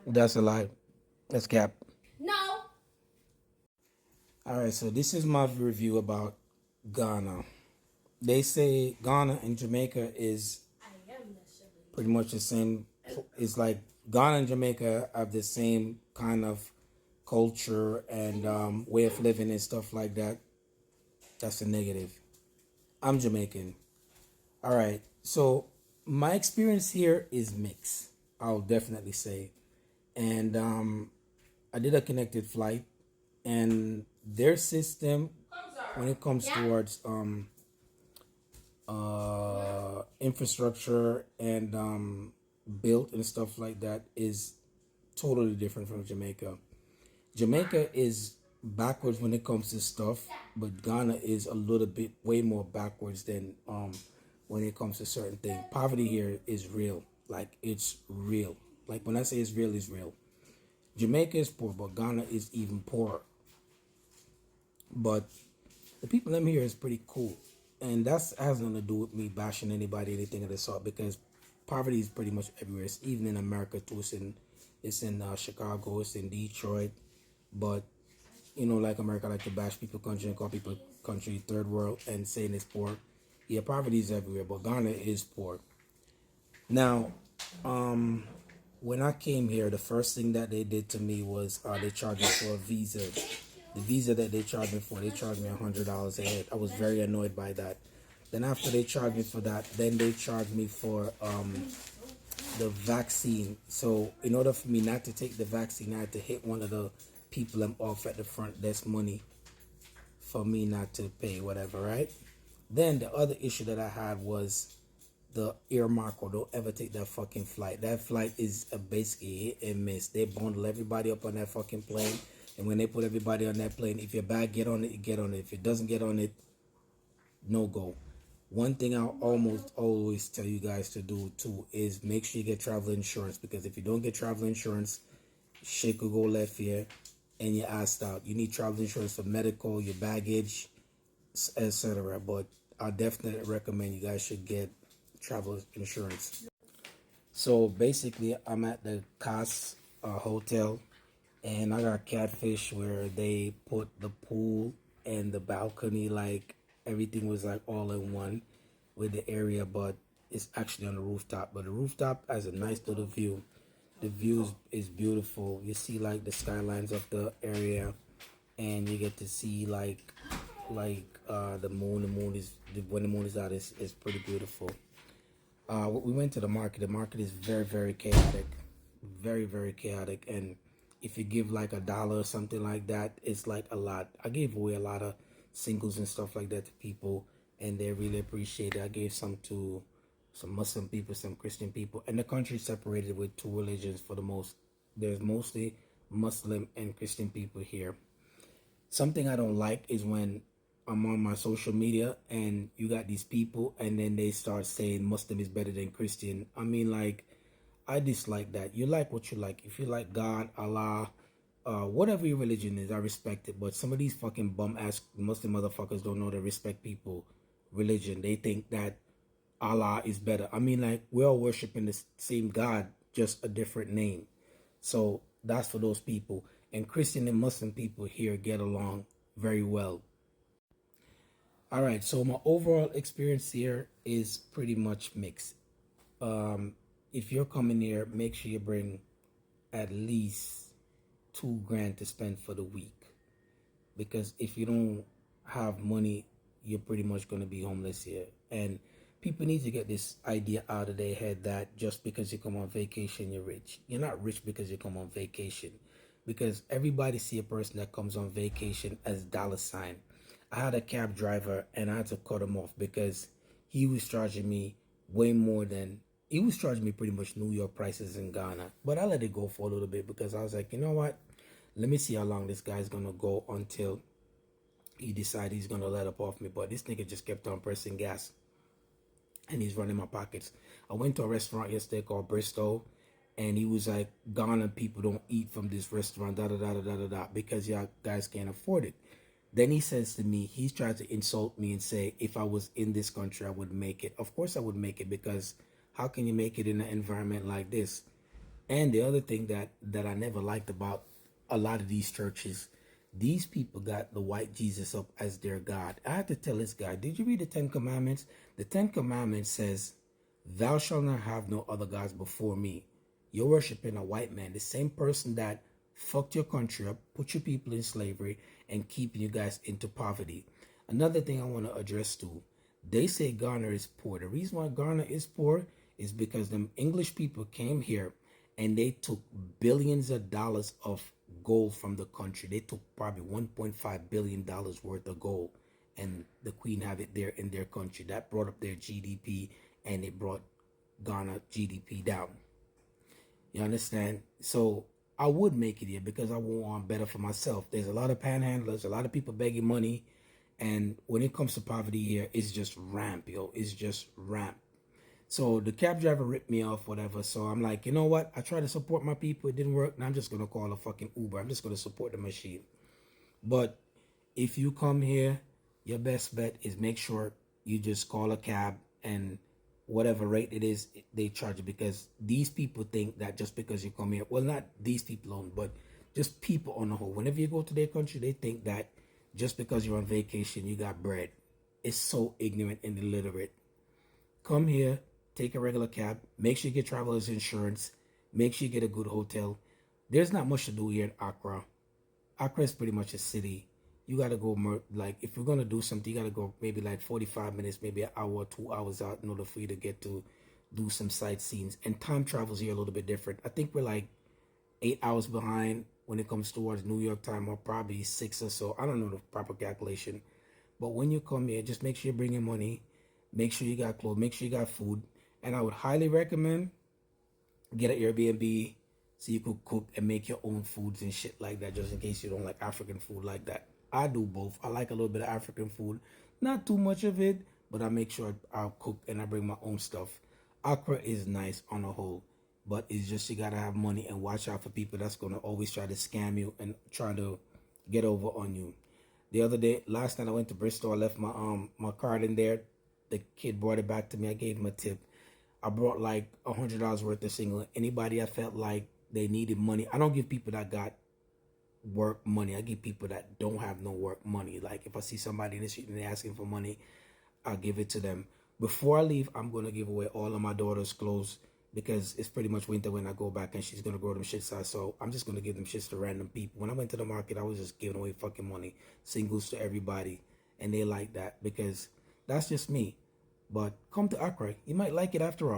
That's a lie. That's cap. No. Alright, so this is my review about Ghana. They say Ghana and Jamaica is pretty much the same. It's like Ghana and Jamaica have the same kind of culture and way of living and stuff like that. That's a negative. I'm Jamaican. Alright, so my experience here is mixed, I'll definitely say. And I did a connected flight, and their system when it comes towards infrastructure and built and stuff like that is totally different from Jamaica. Jamaica is backwards when it comes to stuff, but Ghana is a little bit way more backwards than when it comes to certain things. Poverty here is real. Like, it's real. Like, when I say it's real, it's real. Jamaica is poor, but Ghana is even poorer. But the people in here is pretty cool. And that has nothing to do with me bashing anybody, anything of the sort, because poverty is pretty much everywhere. It's even in America too. It's in Chicago, it's in Detroit. But, you know, like America like to bash people country and call people country third world and saying it's poor. Yeah, poverty is everywhere, but Ghana is poor. Now, when I came here, the first thing that they did to me was they charged me for a visa. The visa that they charged me for, they charged me $100 a head. I was very annoyed by that. Then after they charged me for that, then they charged me for the vaccine. So in order for me not to take the vaccine, I had to hit one of the people I'm off at the front desk money for me not to pay whatever, right? Then the other issue that I had was the earmark, or don't ever take that fucking flight. That flight is a basically hit and miss. They bundle everybody up on that fucking plane, and when they put everybody on that plane, if your bag get on it, you get on it. If it doesn't get on it, no go. One thing I'll almost always tell you guys to do too is make sure you get travel insurance, because if you don't get travel insurance, shit could go left here and you're assed out. You need travel insurance for medical, your baggage, etc. But I definitely recommend you guys should get travel insurance. So basically, I'm at the Cas Hotel, and I got catfish where they put the pool and the balcony, like everything was like all in one with the area, but it's actually on the rooftop. But the rooftop has a nice little view. The view is beautiful. You see like the skylines of the area, and you get to see like the moon. The moon is, when the moon is out, it's pretty beautiful. We went to the market. The market is very, very chaotic, very, very chaotic. And if you give like $1 or something like that, it's like a lot. I gave away a lot of singles and stuff like that to people, and they really appreciate it. I gave some to some Muslim people, some Christian people, and the country separated with two religions for the most. There's mostly Muslim and Christian people here. Something I don't like is when I'm on my social media and you got these people and then they start saying Muslim is better than Christian. I mean, like, I dislike that. You like what you like. If you like God, Allah, whatever your religion is, I respect it. But some of these fucking bum-ass Muslim motherfuckers don't know to respect people, religion. They think that Allah is better. I mean, like, we're all worshiping the same God, just a different name. So that's for those people. And Christian and Muslim people here get along very well. All right, so my overall experience here is pretty much mixed. If you're coming here, make sure you bring at least $2,000 to spend for the week, because if you don't have money, you're pretty much going to be homeless here. And people need to get this idea out of their head that just because you come on vacation, you're rich. You're not rich because you come on vacation, because everybody see a person that comes on vacation as dollar sign. I had a cab driver and I had to cut him off because he was charging me way more than, he was charging me pretty much New York prices in Ghana. But I let it go for a little bit because I was like, you know what? Let me see how long this guy's going to go until he decides he's going to let up off me. But this nigga just kept on pressing gas and he's running my pockets. I went to a restaurant yesterday called Bristol, and he was like, Ghana people don't eat from this restaurant, da da da da da da, because y'all guys can't afford it. Then he says to me, he's trying to insult me and say, if I was in this country, I would make it. Of course, I would make it, because how can you make it in an environment like this? And the other thing that I never liked about a lot of these churches, these people got the white Jesus up as their God. I had to tell this guy, did you read the Ten Commandments? The Ten Commandments says, thou shalt not have no other gods before me. You're worshiping a white man, the same person that fucked your country up, put your people in slavery, and keeping you guys into poverty. Another thing I want to address too, they say Ghana is poor. The reason why Ghana is poor is because them English people came here and they took billions of dollars of gold from the country. They took probably $1.5 billion worth of gold, and the Queen have it there in their country. That brought up their GDP, and it brought Ghana GDP down. You understand? So I would make it here because I want better for myself. There's a lot of panhandlers, a lot of people begging money, and when it comes to poverty here, it's just ramp, yo. It's just ramp. So the cab driver ripped me off, whatever. So I'm like, you know what? I tried to support my people. It didn't work. Now I'm just going to call a fucking Uber. I'm just going to support the machine. But if you come here, your best bet is make sure you just call a cab, and whatever rate it is, they charge you, because these people think that just because you come here, well, not these people alone, but just people on the whole. Whenever you go to their country, they think that just because you're on vacation, you got bread. It's so ignorant and illiterate. Come here, take a regular cab, make sure you get traveler's insurance, make sure you get a good hotel. There's not much to do here in Accra. Accra is pretty much a city. You gotta go like, if you're gonna do something, you gotta go maybe like 45 minutes, maybe an hour, 2 hours out in order for you to get to do some sightseeing. And time travels here a little bit different. I think we're like 8 hours behind when it comes towards New York time, or probably 6 or so. I don't know the proper calculation. But when you come here, just make sure you're bringing money, make sure you got clothes, make sure you got food. And I would highly recommend get an Airbnb so you could cook and make your own foods and shit like that, just in case you don't like African food like that. I do both. I like a little bit of African food, not too much of it, but I make sure I'll cook and I bring my own stuff. Accra is nice on the whole, but it's just you gotta have money and watch out for people that's gonna always try to scam you and try to get over on you. The other day, last night I went to Bristol. I left my card in there. The kid brought it back to me. I gave him a tip. I brought like $100 worth of single. Anybody I felt like they needed money, I don't give people that got work money. I give people that don't have no work money. Like if I see somebody in the street and they're asking for money, I'll give it to them. Before I leave, I'm gonna give away all of my daughter's clothes, because it's pretty much winter when I go back, and she's gonna grow them shits out. So I'm just gonna give them shits to random people. When I went to the market, I was just giving away fucking money, singles to everybody, and they like that because that's just me. But come to Accra, you might like it after all.